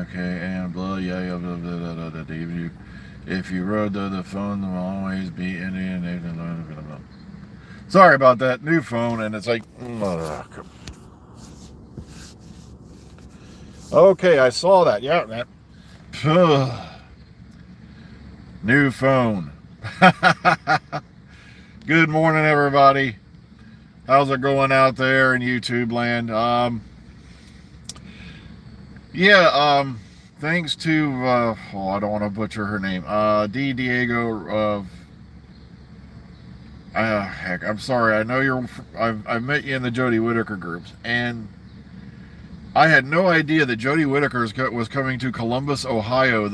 okay, and blah, yeah, blah, blah, blah, blah, blah, blah. If you rode the phone, there will always be Indian. Blah, blah, blah. Sorry about that. New phone, and it's like, okay, I saw that. Yeah, that. New phone. Good morning, everybody. How's it going out there in YouTube land? Thanks to I don't want to butcher her name. D Diego. Heck, I'm sorry. I know I've met you in the Jodie Whittaker groups, and I had no idea that Jodie Whittaker was coming to Columbus, Ohio,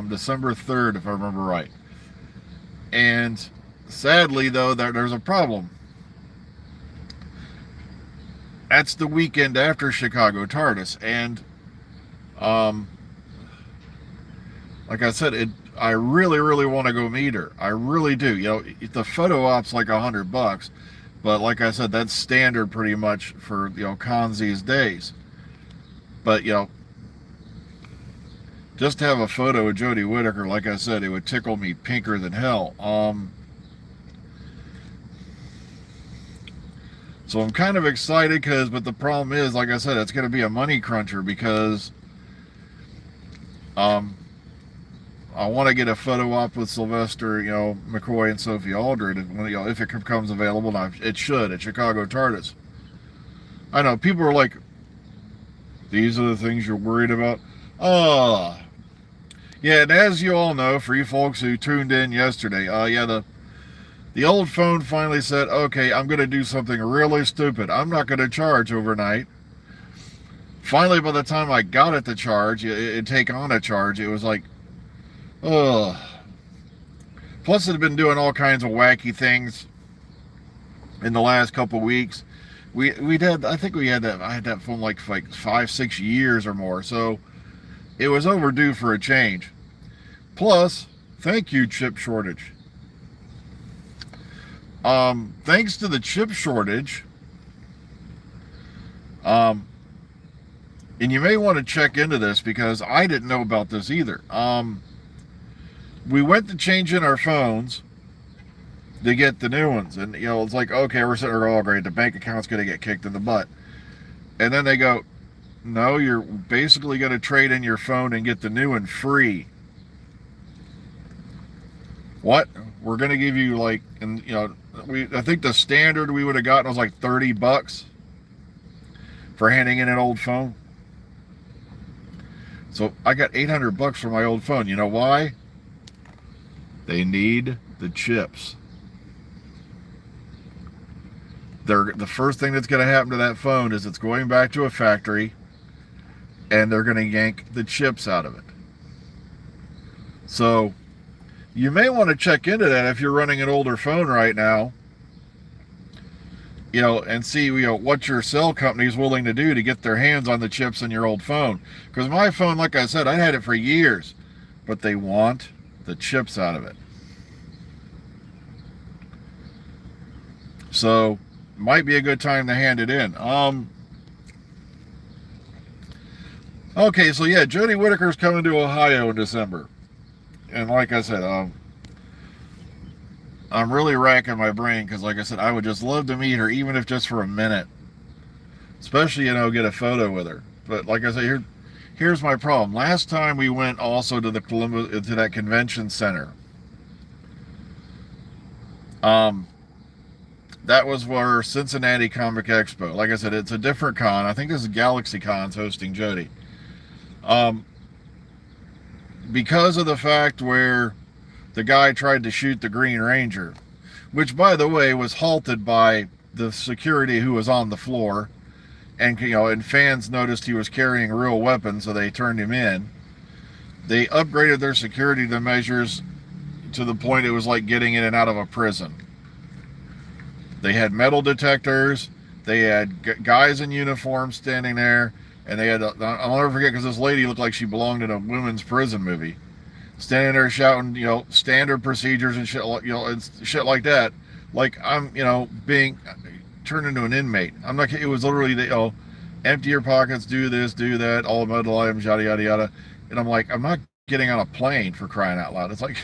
December 3rd, if I remember right. And sadly, though, there's a problem. That's the weekend after Chicago TARDIS, and like I said, I really, really want to go meet her. I really do. You know, the photo op's like $100, but like I said, that's standard pretty much for cons these days. But just to have a photo of Jodie Whittaker, like I said, it would tickle me pinker than hell. So I'm kind of excited but the problem is, like I said, it's going to be a money cruncher because I want to get a photo op with Sylvester, McCoy and Sophie Aldred, if it becomes available. Now, it should at Chicago TARDIS. I know people are like, these are the things you're worried about. Yeah, and as you all know, for you folks who tuned in yesterday, the old phone finally said, okay, I'm going to do something really stupid. I'm not going to charge overnight. Finally, by the time I got it to charge, it take on a charge, it was like, ugh. Plus, it had been doing all kinds of wacky things in the last couple weeks. I had that phone like 5-6 years or more, so it was overdue for a change. Plus, thank you, chip shortage. Thanks to the chip shortage, and you may want to check into this because I didn't know about this either. We went to change in our phones to get the new ones, and it's like, okay, we're sitting there, oh great, the bank account's going to get kicked in the butt. And then they go, no, you're basically going to trade in your phone and get the new one free. What? We're going to give you I think the standard we would have gotten was like $30 for handing in an old phone. So I got $800 for my old phone. You know why? They need the chips. The first thing that's going to happen to that phone is it's going back to a factory and they're going to yank the chips out of it. So you may want to check into that if you're running an older phone right now, and see what your cell company is willing to do to get their hands on the chips in your old phone. Because my phone, like I said, I had it for years, but they want the chips out of it. So might be a good time to hand it in. Okay, so yeah, Jodie Whittaker's coming to Ohio in December. And like I said, I'm really racking my brain because, like I said, I would just love to meet her, even if just for a minute. Especially, get a photo with her. But like I said, here's my problem. Last time we went also to that convention center. That was for Cincinnati Comic Expo. Like I said, it's a different con. I think this is Galaxy Con's hosting Jodie. Because of the fact where the guy tried to shoot the Green Ranger, which, by the way, was halted by the security who was on the floor, and fans noticed he was carrying a real weapon, so they turned him in. They upgraded their security measures to the point it was like getting in and out of a prison. They had metal detectors. They had guys in uniform standing there, and they had, I'll never forget, because this lady looked like she belonged in a women's prison movie, standing there shouting, standard procedures and shit, and shit like that. Like I'm, being turned into an inmate. I'm not. It was literally, empty your pockets, do this, do that, all metal items, yada yada yada. And I'm like, I'm not getting on a plane, for crying out loud. It's like,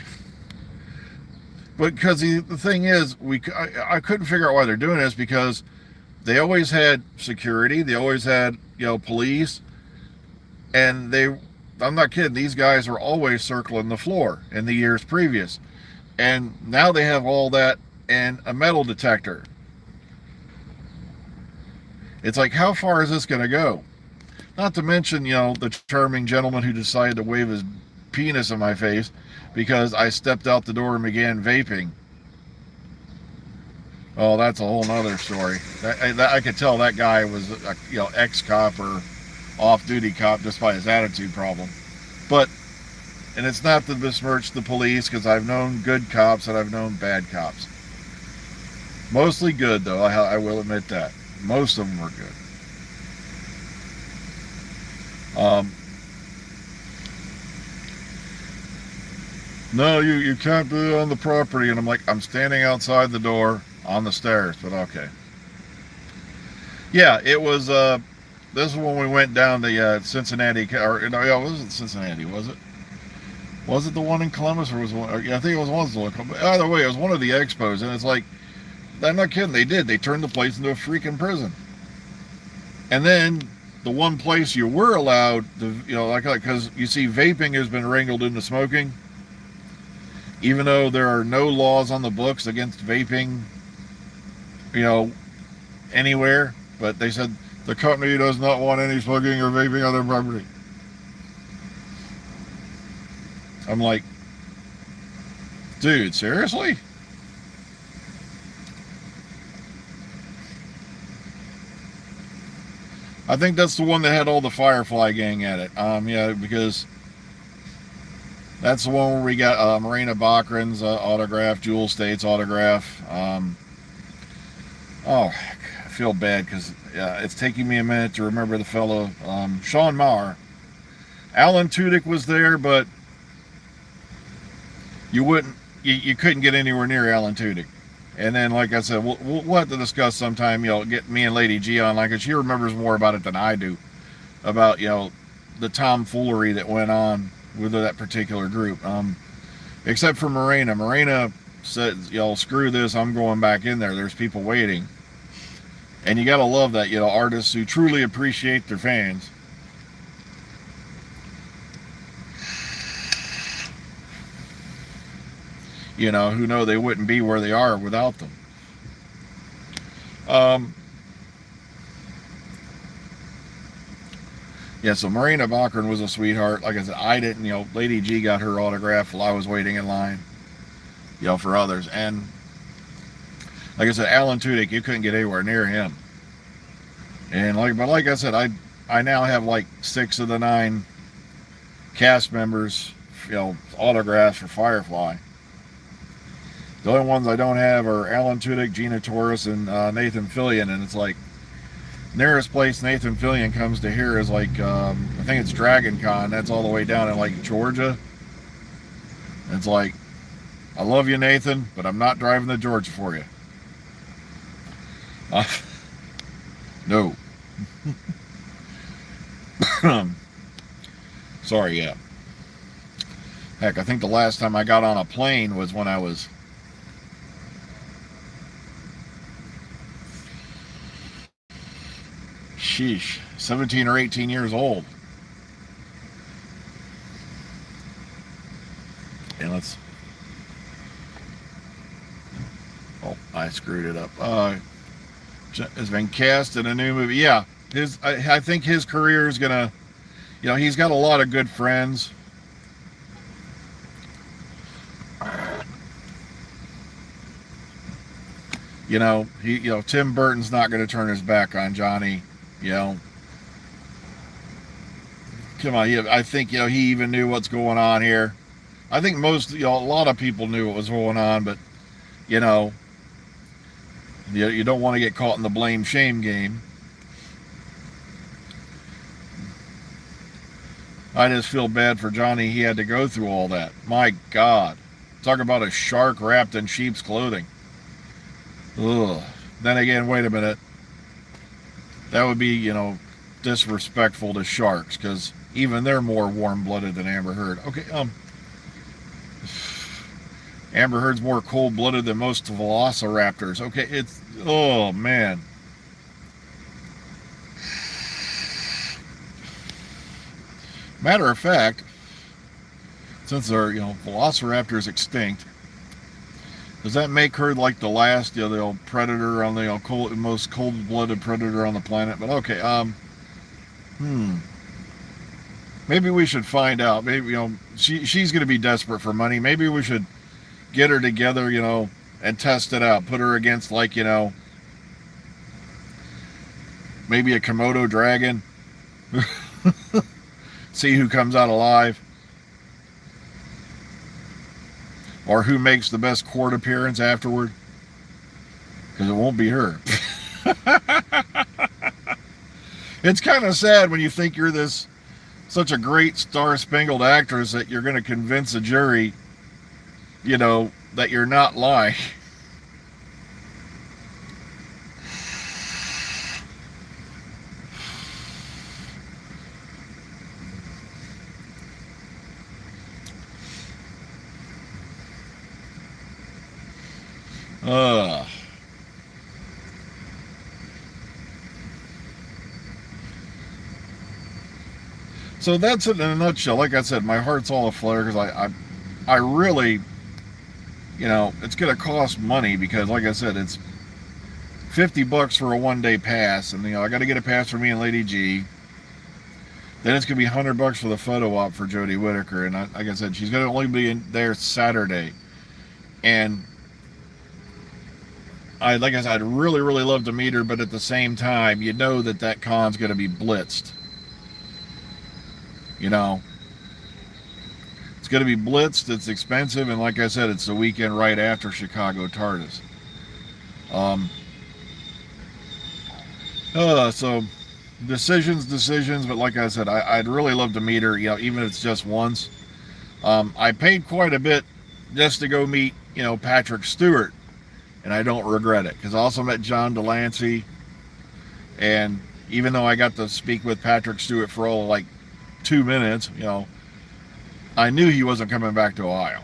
but because the thing is, I couldn't figure out why they're doing this, because they always had security, they always had, police, and I'm not kidding, these guys were always circling the floor in the years previous. And now they have all that and a metal detector. It's like, how far is this going to go? Not to mention, the charming gentleman who decided to wave his penis in my face because I stepped out the door and began vaping. Oh, that's a whole nother story. I could tell that guy was a ex-cop or off-duty cop just by his attitude problem. And it's not to besmirch the police, because I've known good cops and I've known bad cops. Mostly good, though, I will admit that. Most of them were good. No, you can't be on the property. And I'm like, I'm standing outside the door on the stairs, but okay. Yeah, it was, this is when we went down to Cincinnati, or, no, it wasn't Cincinnati, was it? Was it the one in Columbus, or was one? Yeah, I think it was one of the Columbus. Either way, it was one of the expos, and it's like, I'm not kidding, they did. They turned the place into a freaking prison. And then the one place you were allowed to, because you see, vaping has been wrangled into smoking, even though there are no laws on the books against vaping, anywhere. But they said the company does not want any smoking or vaping on their property. I'm like, dude, seriously? I think that's the one that had all the Firefly gang at it. Yeah, because that's the one where we got Marina Bachran's autograph, Jewel State's autograph. I feel bad because it's taking me a minute to remember the fellow, Sean Maher. Alan Tudyk was there, but you couldn't get anywhere near Alan Tudyk. And then, like I said, we'll have to discuss sometime, get me and Lady G online, because she remembers more about it than I do, about, the tomfoolery that went on with that particular group. Except for Marina. Marina said, screw this, I'm going back in there. There's people waiting. And you got to love that, artists who truly appreciate their fans. Who know they wouldn't be where they are without them. Yeah, so Marina Bachran was a sweetheart. Like I said, I didn't, Lady G got her autograph while I was waiting in line, for others. And like I said, Alan Tudyk, you couldn't get anywhere near him. And like I said, I now have like 6 of the 9 cast members, autographs for Firefly. The only ones I don't have are Alan Tudyk, Gina Torres, and Nathan Fillion. And it's like, nearest place Nathan Fillion comes to here is like, I think it's Dragon Con. That's all the way down in like Georgia. And it's like, I love you, Nathan, but I'm not driving to Georgia for you. No. Sorry, yeah. Heck, I think the last time I got on a plane was when I was sheesh, 17 or 18 years old. And let's, oh, I screwed it up. Has been cast in a new movie. Yeah, I think his career is gonna, he's got a lot of good friends. Tim Burton's not going to turn his back on Johnny. Come on, I think, he even knew what's going on here. I think a lot of people knew what was going on, but, you don't want to get caught in the blame shame game. I just feel bad for Johnny. He had to go through all that. My God. Talk about a shark wrapped in sheep's clothing. Ugh. Then again, wait a minute. That would be, disrespectful to sharks, because Even they're more warm-blooded than Amber Heard. Okay, Amber Heard's more cold-blooded than most velociraptors. Okay, it's, oh man. Matter of fact, since they're, velociraptors extinct, does that make her like the last, the old predator on the most cold-blooded predator on the planet? But okay, maybe we should find out. Maybe, she's going to be desperate for money. Maybe we should get her together, and test it out. Put her against, like, maybe a Komodo dragon. See who comes out alive. Or who makes the best court appearance afterward. Because it won't be her. It's kind of sad when you think you're such a great star-spangled actress that you're going to convince a jury, that you're not lying. So that's it in a nutshell. Like I said, my heart's all aflutter because I really, it's going to cost money because, like I said, it's $50 for a one-day pass, and I got to get a pass for me and Lady G. Then it's going to be $100 for the photo op for Jodie Whittaker, and like I said, she's going to only be there Saturday. And I'd really, really love to meet her, but at the same time, that con's going to be blitzed. It's going to be blitzed, it's expensive, and like I said, it's the weekend right after Chicago TARDIS. So decisions, but like I said, I'd really love to meet her, even if it's just once. I paid quite a bit just to go meet, Patrick Stewart, and I don't regret it, because I also met John Delancey, and even though I got to speak with Patrick Stewart for all, 2 minutes, I knew he wasn't coming back to Ohio.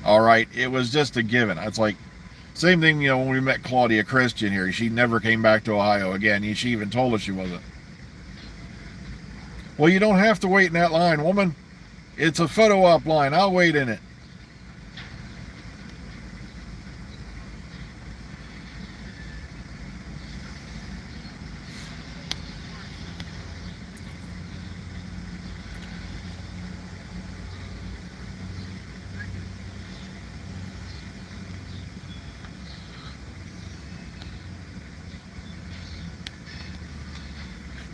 All right, it was just a given. It's like, same thing, when we met Claudia Christian here. She never came back to Ohio again. She even told us she wasn't. Well, you don't have to wait in that line, woman. It's a photo op line. I'll wait in it.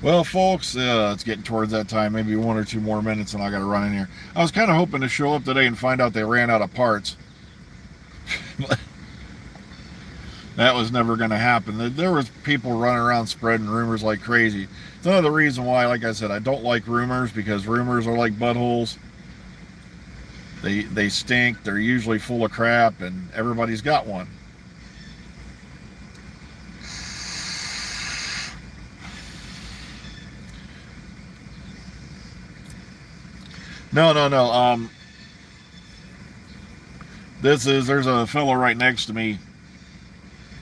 Well, folks, it's getting towards that time. Maybe 1 or 2 more minutes and I got to run in here. I was kind of hoping to show up today and find out they ran out of parts. That was never going to happen. There was people running around spreading rumors like crazy. It's another reason why, like I said, I don't like rumors, because rumors are like buttholes. They stink. They're usually full of crap, and everybody's got one. No. There's a fellow right next to me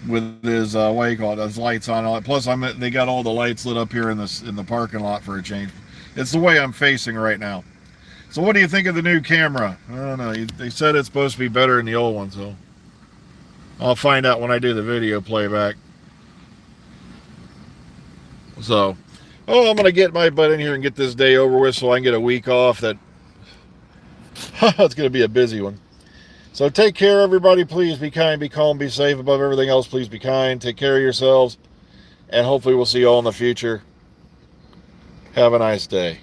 with his what do you call it? His lights on. Plus, they got all the lights lit up here in the parking lot for a change. It's the way I'm facing right now. So, what do you think of the new camera? I don't know. They said it's supposed to be better than the old one, so I'll find out when I do the video playback. So, I'm gonna get my butt in here and get this day over with, so I can get a week off. It's gonna be a busy one. So take care, everybody. Please be kind, be calm, be safe. Above everything else, please be kind. Take care of yourselves. And hopefully we'll see you all in the future. Have a nice day.